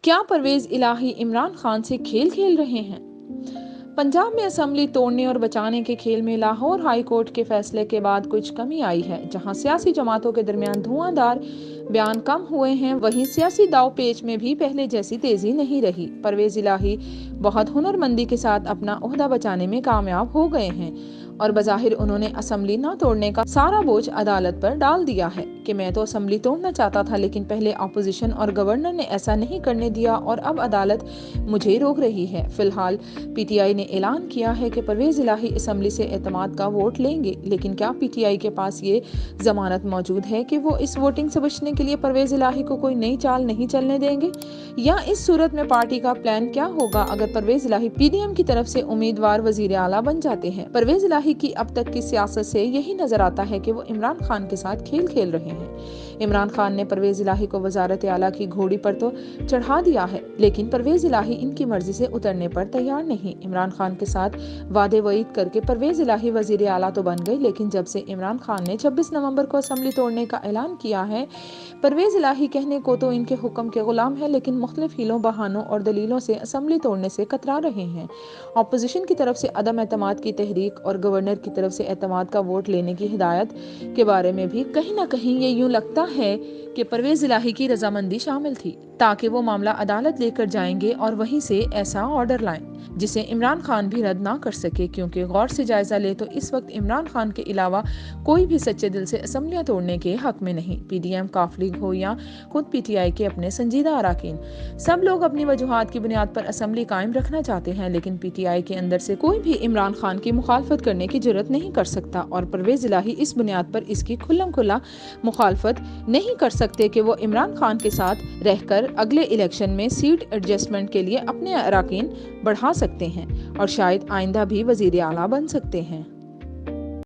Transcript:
کیا پرویز الہی عمران خان سے کھیل کھیل رہے ہیں؟ پنجاب میں اسمبلی توڑنے اور بچانے کے کھیل میں لاہور ہائی کورٹ کے فیصلے کے بعد کچھ کمی آئی ہے۔ جہاں سیاسی جماعتوں کے درمیان دھواں دار بیان کم ہوئے ہیں، وہیں سیاسی داؤ پیچ میں بھی پہلے جیسی تیزی نہیں رہی۔ پرویز الہی بہت ہنرمندی کے ساتھ اپنا عہدہ بچانے میں کامیاب ہو گئے ہیں اور بظاہر انہوں نے اسمبلی نہ توڑنے کا سارا بوجھ عدالت پر ڈال دیا ہے کہ میں تو اسمبلی توڑنا چاہتا تھا، لیکن پہلے اپوزیشن اور گورنر نے ایسا نہیں کرنے دیا اور اب عدالت مجھے روک رہی ہے۔ فی الحال پی ٹی آئی نے اعلان کیا ہے کہ پرویز الہی اسمبلی سے اعتماد کا ووٹ لیں گے، لیکن کیا پی ٹی آئی کے پاس یہ ضمانت موجود ہے کہ وہ اس ووٹنگ سے بچنے کے لیے پرویز الہی کو کوئی نئی چال نہیں چلنے دیں گے؟ یا اس صورت میں پارٹی کا پلان کیا ہوگا اگر پرویز الہی پی ڈی ایم کی طرف سے امیدوار وزیر اعلیٰ بن جاتے ہیں؟ پرویز الہی کی اب تک کی سیاست سے یہی نظر آتا ہے کہ وہ عمران خان کے ساتھ کھیل کھیل رہے ہیں۔ عمران خان نے پرویز الہی کو وزارت اعلیٰ کی گھوڑی پر تو چڑھا دیا ہے، لیکن پرویز الہی ان کی مرضی سے اترنے پر تیار نہیں۔ عمران خان کے ساتھ وعدے وعید کر کے پرویز الہی وزیر اعلیٰ تو بن گئے، لیکن جب سے عمران خان نے 26 نومبر کو اسمبلی توڑنے کا اعلان کیا ہے، پرویز الہی کہنے کو تو ان کے حکم کے غلام ہے، لیکن مختلف ہیلوں بہانوں اور دلیلوں سے اسمبلی توڑنے سے کترا رہے ہیں۔ اپوزیشن کی طرف سے عدم اعتماد کی تحریک اور گورنر کی طرف سے اعتماد کا ووٹ لینے کی ہدایت کے بارے میں بھی کہیں نہ کہیں یہ یوں لگتا ہے کہ پرویز الہی کی رضامندی شامل تھی، تاکہ وہ معاملہ عدالت لے کر جائیں گے اور وہیں سے ایسا آرڈر لائیں جسے عمران خان بھی رد نہ کر سکے، کیونکہ غور سے جائزہ لے تو اس وقت عمران خان کے علاوہ کوئی بھی سچے دل سے اسمبلیاں توڑنے کے حق میں نہیں۔ پی ڈی ایم کاف لیگ ہو یا خود پی ٹی آئی کے اپنے سنجیدہ اراکین، سب لوگ اپنی وجوہات کی بنیاد پر اسمبلی قائم رکھنا چاہتے ہیں، لیکن پی ٹی آئی کے اندر سے کوئی بھی عمران خان کی مخالفت کرنے کی جرات نہیں کر سکتا، اور پرویز الہی اس بنیاد پر اس کی کھلم کھلا مخالفت نہیں کر سکتے کہ وہ عمران خان کے ساتھ رہ کر اگلے الیکشن میں سیٹ ایڈجسٹمنٹ کے لیے اپنے اراکین بڑھا سکتے ہیں اور شاید آئندہ بھی وزیر اعلیٰ بن سکتے ہیں۔